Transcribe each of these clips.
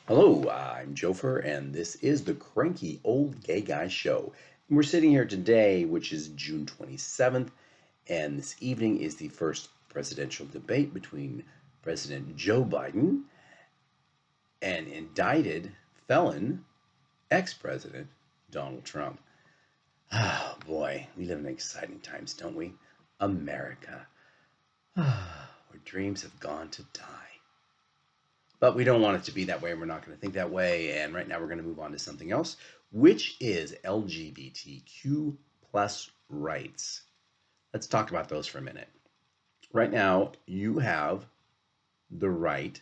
Hello, I'm Joefer, and this is the Cranky Old Gay Guy Show. And we're sitting here today, which is June 27th, and this evening is the first presidential debate between President Joe Biden and indicted felon ex-president Donald Trump. Ah, boy, we live in exciting times, don't we? America, where dreams have gone to die. But we don't want it to be that way. We're not going to think that way. And right now we're going to move on to something else, which is LGBTQ plus rights. Let's talk about those for a minute. Right now, you have the right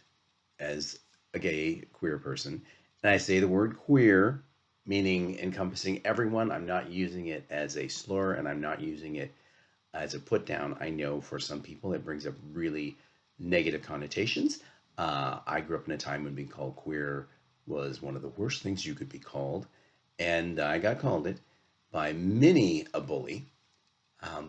as a gay queer person. And I say the word queer, meaning encompassing everyone. I'm not using it as a slur and I'm not using it as a put down. I know for some people it brings up really negative connotations. I grew up in a time when being called queer was one of the worst things you could be called, and I got called it by many a bully.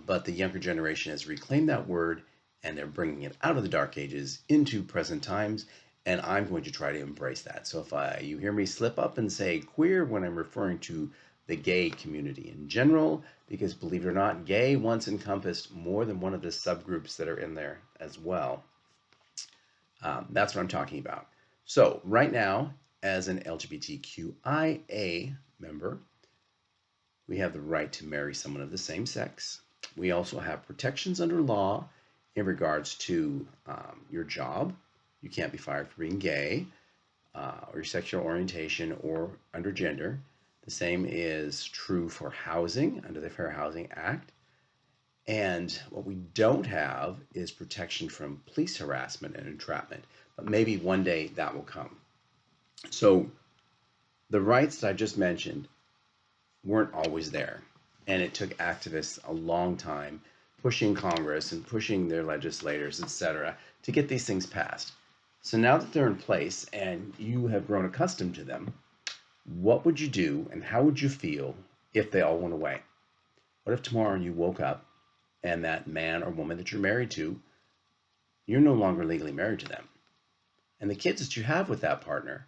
But the younger generation has reclaimed that word and they're bringing it out of the dark ages into present times. And I'm going to try to embrace that. So if you hear me slip up and say queer when I'm referring to the gay community in general, because believe it or not, gay once encompassed more than one of the subgroups that are in there as well. That's what I'm talking about. So right now, as an LGBTQIA member, we have the right to marry someone of the same sex. We also have protections under law in regards to your job. You can't be fired for being gay or your sexual orientation or under gender. The same is true for housing under the Fair Housing Act. And what we don't have is protection from police harassment and entrapment. But maybe one day that will come. So the rights that I just mentioned weren't always there. And it took activists a long time pushing Congress and pushing their legislators, etc., to get these things passed. So now that they're in place and you have grown accustomed to them, what would you do and how would you feel if they all went away? What if tomorrow you woke up and that man or woman that you're married to, you're no longer legally married to them? And the kids that you have with that partner,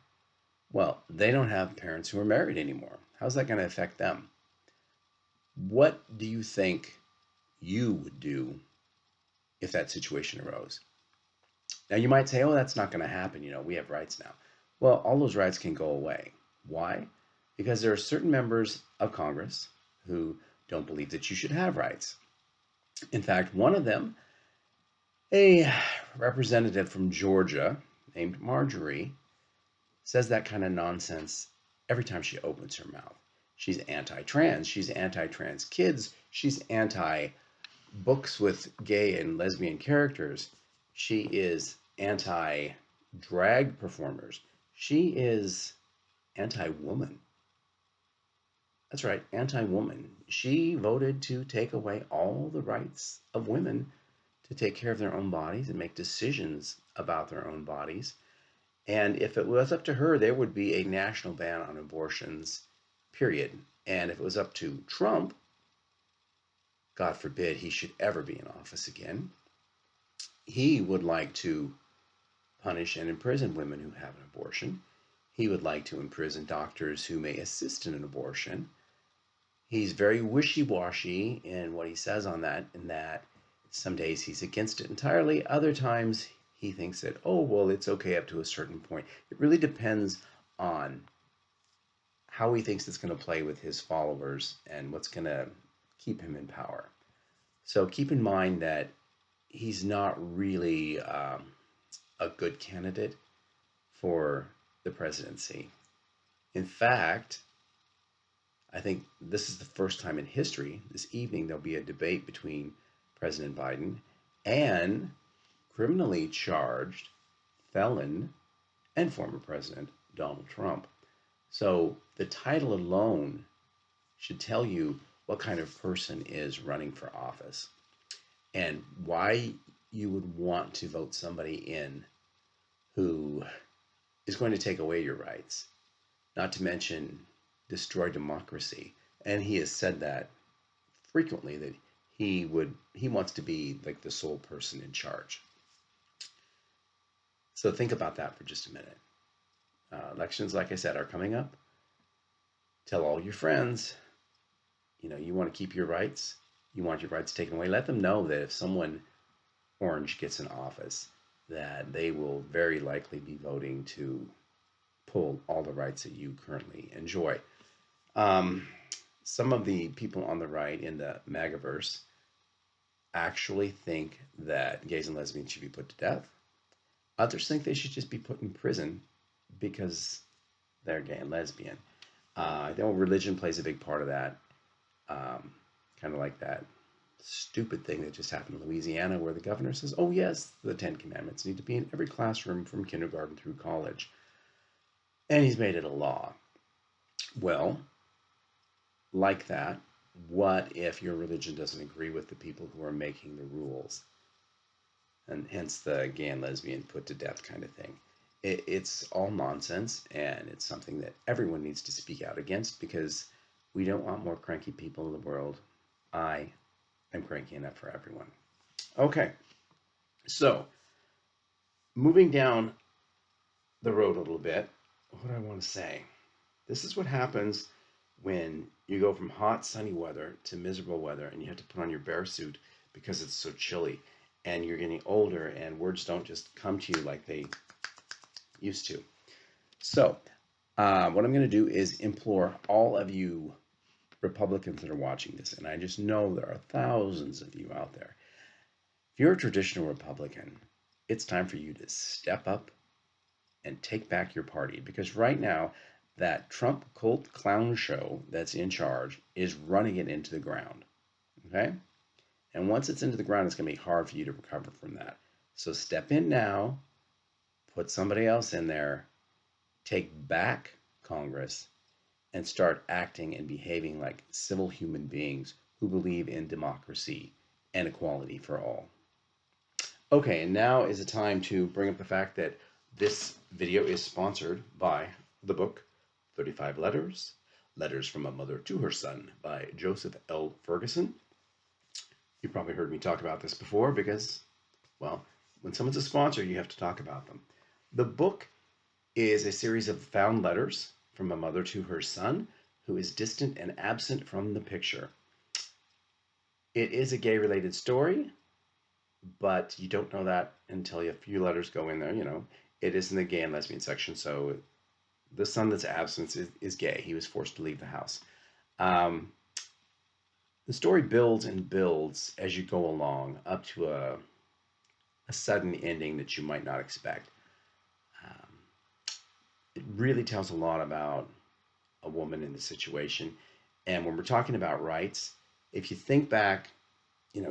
well, they don't have parents who are married anymore. How's that going to affect them? What do you think you would do if that situation arose? Now, you might say, oh, that's not going to happen. We have rights now. Well, all those rights can go away. Why? Because there are certain members of Congress who don't believe that you should have rights. In fact, one of them, a representative from Georgia named Marjorie, says that kind of nonsense every time she opens her mouth. She's anti-trans. She's anti-trans kids. She's anti-books with gay and lesbian characters. She is anti-drag performers. She is anti-woman. That's right, anti-woman. She voted to take away all the rights of women to take care of their own bodies and make decisions about their own bodies. And if it was up to her, there would be a national ban on abortions, period. And if it was up to Trump, God forbid he should ever be in office again, he would like to punish and imprison women who have an abortion. He would like to imprison doctors who may assist in an abortion. He's very wishy-washy in what he says on that, in that some days he's against it entirely, other times he thinks that, oh, well, it's okay up to a certain point. It really depends on how he thinks it's going to play with his followers and what's going to keep him in power. So keep in mind that he's not really a good candidate for the presidency. In fact, I think this is the first time in history, this evening, there'll be a debate between President Biden and criminally charged felon and former President Donald Trump. So the title alone should tell you what kind of person is running for office and why you would want to vote somebody in who is going to take away your rights, not to mention destroy democracy. And he has said that frequently, that he wants to be like the sole person in charge. So think about that for just a minute. Elections, like I said, are coming up. Tell all your friends, you want to keep your rights. You want your rights taken away. Let them know that if someone orange gets in office, that they will very likely be voting to pull all the rights that you currently enjoy. Um, some of the people on the right in the MAGAverse actually think that gays and lesbians should be put to death. Others think they should just be put in prison because they're gay and lesbian. I know religion plays a big part of that. Kind of like that stupid thing that just happened in Louisiana where the governor says, oh, yes, the 10 Commandments need to be in every classroom from kindergarten through college. And he's made it a law. Well, like that, what if your religion doesn't agree with the people who are making the rules? And hence the gay and lesbian put to death kind of thing. It's all nonsense, and it's something that everyone needs to speak out against because we don't want more cranky people in the world. I am cranky enough for everyone. Okay, so moving down the road a little bit, what do I want to say? This is what happens when you go from hot, sunny weather to miserable weather and you have to put on your bear suit because it's so chilly and you're getting older and words don't just come to you like they used to. So, what I'm going to do is implore all of you Republicans that are watching this, and I just know there are thousands of you out there. If you're a traditional Republican, it's time for you to step up and take back your party because right now, that Trump cult clown show that's in charge is running it into the ground. Okay? And once it's into the ground, it's going to be hard for you to recover from that. So step in now, put somebody else in there, take back Congress, and start acting and behaving like civil human beings who believe in democracy and equality for all. Okay, and now is the time to bring up the fact that this video is sponsored by the book 35 Letters, Letters from a Mother to Her Son by Joseph L. Ferguson. You've probably heard me talk about this before because, well, when someone's a sponsor, you have to talk about them. The book is a series of found letters from a mother to her son who is distant and absent from the picture. It is a gay-related story, but you don't know that until a few letters go in there. It is in the gay and lesbian section, so the son that's absent is gay. He was forced to leave the house. The story builds and builds as you go along up to a sudden ending that you might not expect. Um, it really tells a lot about a woman in the situation. And when we're talking about rights, if you think back,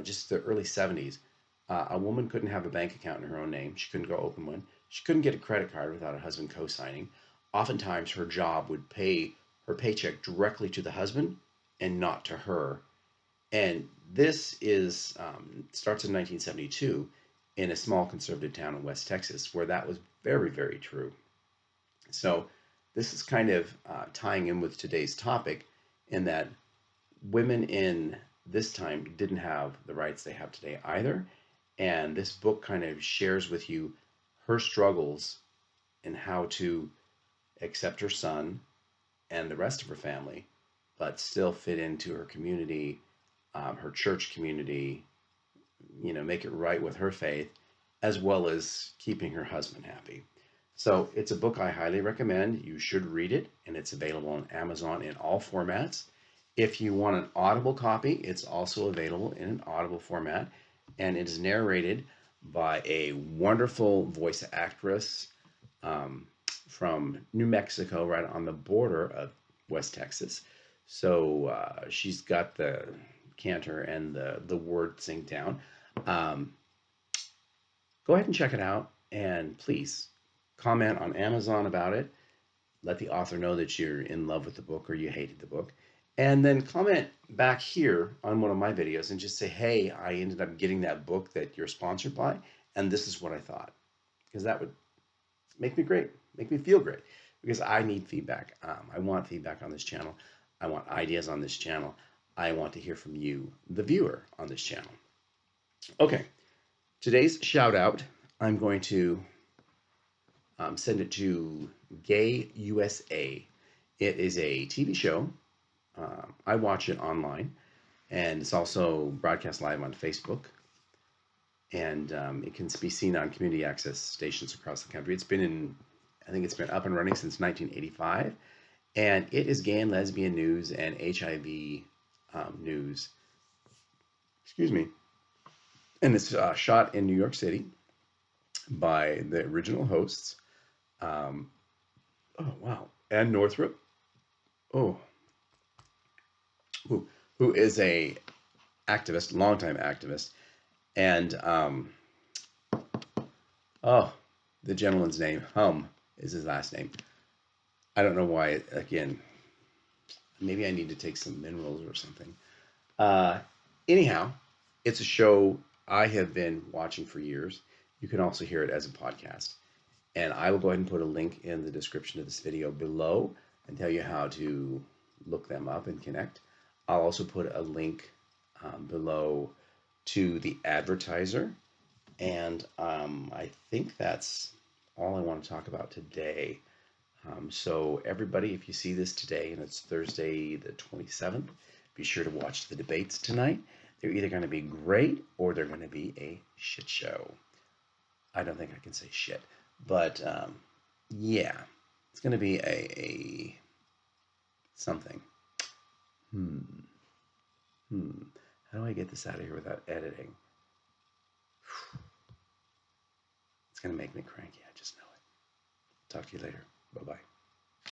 just the early 70s, a woman couldn't have a bank account in her own name. She couldn't go open one. She couldn't get a credit card without her husband co-signing. Oftentimes, her job would pay her paycheck directly to the husband and not to her. And this starts in 1972 in a small conservative town in West Texas where that was very, very true. So this is kind of tying in with today's topic in that women in this time didn't have the rights they have today either. And this book kind of shares with you her struggles and how to accept her son and the rest of her family, but still fit into her community, her church community, make it right with her faith, as well as keeping her husband happy. So it's a book I highly recommend. You should read it, and it's available on Amazon in all formats. If you want an Audible copy, it's also available in an Audible format, and it is narrated by a wonderful voice actress from New Mexico, right on the border of West Texas. So she's got the canter and the word synced down. Go ahead and check it out, and please comment on Amazon about it. Let the author know that you're in love with the book or you hated the book. And then comment back here on one of my videos and just say, hey, I ended up getting that book that you're sponsored by, and this is what I thought. Because that would make me great, make me feel great, because I need feedback. I want feedback on this channel. I want ideas on this channel. I want to hear from you, the viewer, on this channel. Okay, today's shout out, I'm going to send it to Gay USA. It is a TV show. I watch it online, and it's also broadcast live on Facebook. And it can be seen on community access stations across the country. I think it's been up and running since 1985, and it is gay and lesbian news and HIV news. Excuse me. And it's shot in New York City by the original hosts. Um, oh wow, Ann Northrup. Oh, who who is a activist, longtime activist, and oh, the gentleman's name is his last name. I don't know why. Again, maybe I need to take some minerals or something. Uh, anyhow, it's a show I have been watching for years. You can also hear it as a podcast. And I will go ahead and put a link in the description of this video below and tell you how to look them up and connect. I'll also put a link below to the advertiser. And I think that's all I want to talk about today. So everybody, if you see this today, and it's Thursday the 27th, be sure to watch the debates tonight. They're either going to be great or they're going to be a shit show. I don't think I can say shit, but yeah, it's going to be a something. Hmm. How do I get this out of here without editing? It's going to make me cranky. I just know it. Talk to you later. Bye-bye.